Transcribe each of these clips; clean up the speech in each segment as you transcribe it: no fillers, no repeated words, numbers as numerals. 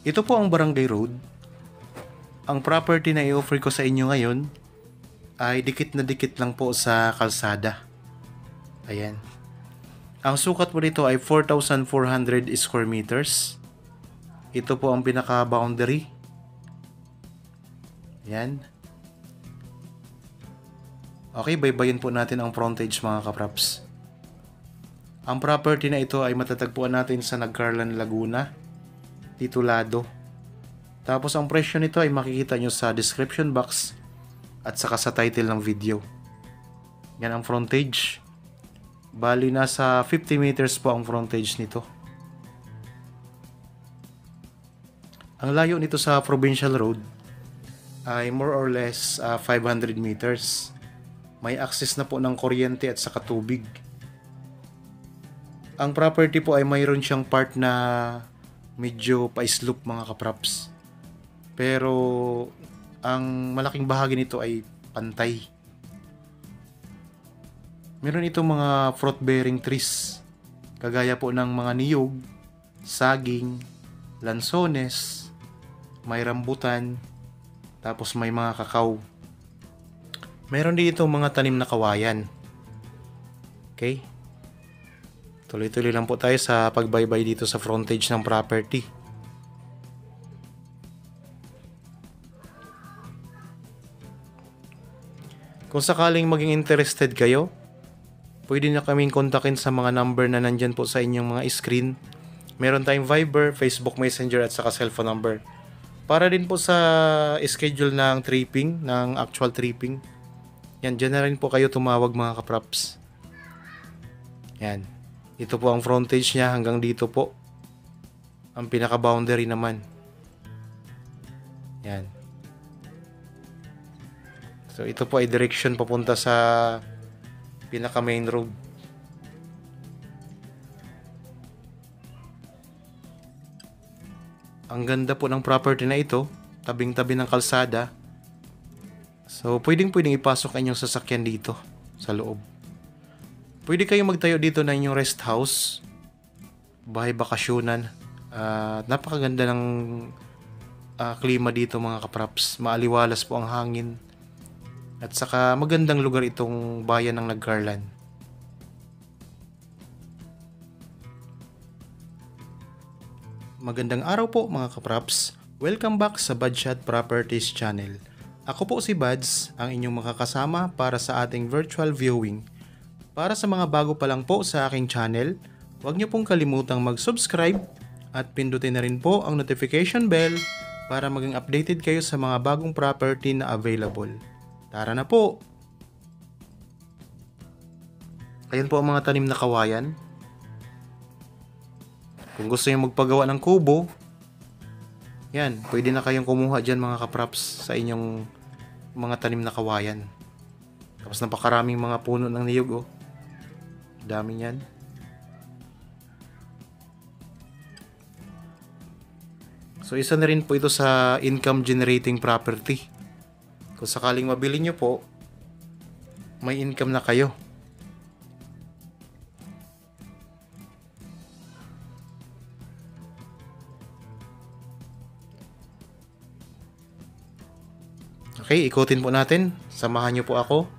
Ito po ang Barangay Road. Ang property na i-offer ko sa inyo ngayon ay dikit na dikit lang po sa kalsada. Ayan. Ang sukat po nito ay 4,400 square meters. Ito po ang pinaka-boundary. Ayan. Okay, baybayin po natin ang frontage mga kapraps. Ang property na ito ay matatagpuan natin sa Nagcarlan, Laguna, titulado. Tapos ang presyo nito ay makikita nyo sa description box at saka sa title ng video. Yan ang frontage. Bali nasa 50 meters po ang frontage nito. Ang layo nito sa Provincial Road ay more or less 500 meters. May access na po ng kuryente at saka tubig. Ang property po ay mayroon siyang part na medyo pa-slope mga kapraps. Pero ang malaking bahagi nito ay pantay. Meron itong mga fruit-bearing trees. Kagaya po ng mga niyog, saging, lansones, may rambutan, tapos may mga kakao. Meron din itong mga tanim na kawayan. Okay? Tuloy-tuloy lang po tayo sa pagbaybay dito sa frontage ng property. Kung sakaling maging interested kayo, pwede na kaming kontakin sa mga number na nandyan po sa inyong mga screen. Meron tayong Viber, Facebook Messenger at saka cellphone number. Para din po sa schedule ng tripping, ng actual tripping. Yan, dyan na rin po kayo tumawag mga kapraps. Yan. Ito po ang frontage niya hanggang dito po. Ang pinaka-boundary naman. Yan. So ito po ay direction papunta sa pinaka-main road. Ang ganda po ng property na ito. Tabing-tabi ng kalsada. So pwedeng ipasok ang inyong sasakyan dito sa loob. Pwede kayong magtayo dito na inyong rest house, bahay bakasyonan. Napakaganda ng klima dito mga kapraps. Maaliwalas po ang hangin. At saka magandang lugar itong bayan ng Nagcarlan. Magandang araw po mga kapraps. Welcome back sa Badshot Properties channel. Ako po si Bads, ang inyong makakasama para sa ating virtual viewing. Para sa mga bago pa lang po sa aking channel, huwag niyo pong kalimutang mag-subscribe at pindutin na rin po ang notification bell para maging updated kayo sa mga bagong property na available. Tara na po! Ayan po ang mga tanim na kawayan. Kung gusto niyo magpagawa ng kubo, yan, pwede na kayong kumuha dyan mga kapraps sa inyong mga tanim na kawayan. Tapos napakaraming mga puno ng niyog oh. Dami yan. So isa na rin po ito sa income generating property. Kung sakaling mabili nyo po, may income na kayo. Okay, ikutin po natin. Samahan nyo po ako.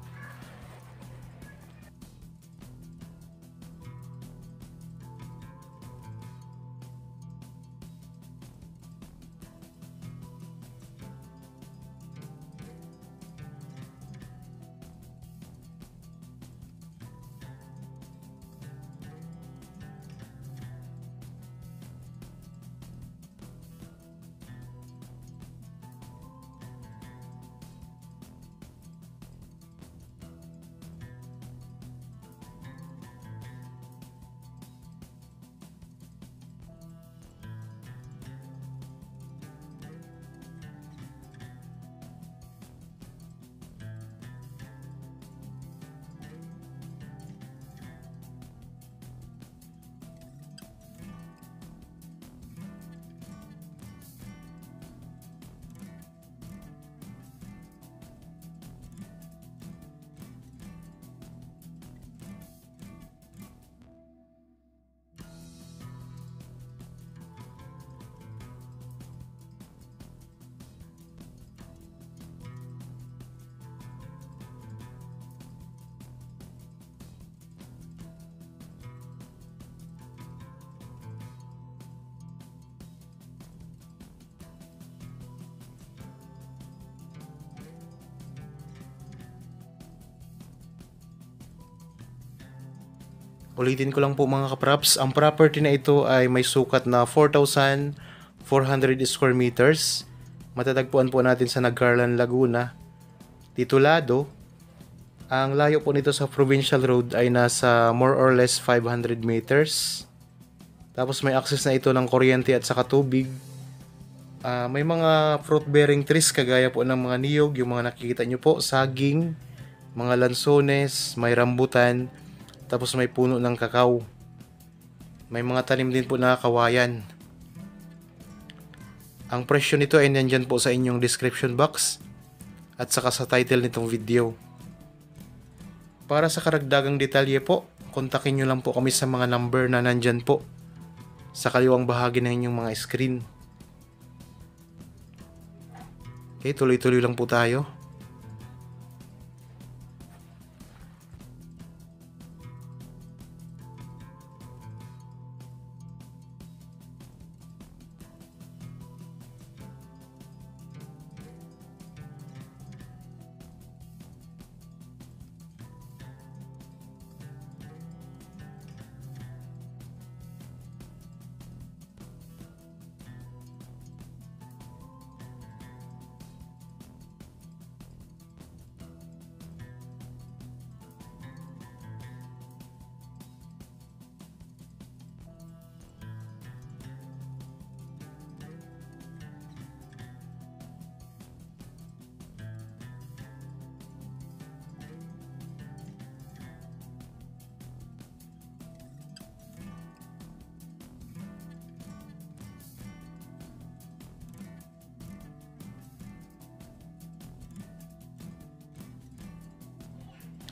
Ulitin ko lang po mga kapraps, ang property na ito ay may sukat na 4,400 square meters. Matatagpuan po natin sa Nagcarlan, Laguna. Titulado, ang layo po nito sa Provincial Road ay nasa more or less 500 meters. Tapos may access na ito ng kuryente at saka tubig. May mga fruit-bearing trees kagaya po ng mga niyog, yung mga nakikita nyo po, saging, mga lansones, may rambutan, tapos may puno ng kakao. May mga tanim din po na kawayan. Ang presyo nito ay nandyan po sa inyong description box at saka sa title nitong video. Para sa karagdagang detalye po, kontakin nyo lang po kami sa mga number na nandyan po sa kaliwang bahagi ng inyong mga screen. Okay, tuloy-tuloy lang po tayo.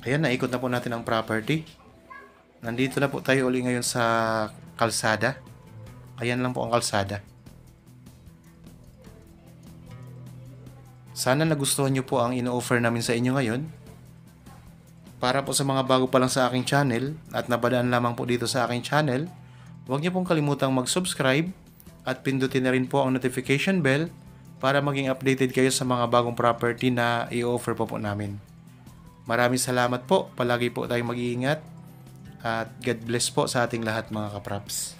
Ayan, naikot na po natin ang property. Nandito na po tayo uli ngayon sa kalsada. Ayan lang po ang kalsada. Sana nagustuhan nyo po ang ino-offer namin sa inyo ngayon. Para po sa mga bago pa lang sa aking channel at napadaan lamang po dito sa aking channel, huwag nyo pong kalimutang mag-subscribe at pindutin na rin po ang notification bell para maging updated kayo sa mga bagong property na i-offer po namin. Maraming salamat po. Palagi po tayong mag-iingat. At God bless po sa ating lahat mga kapraps.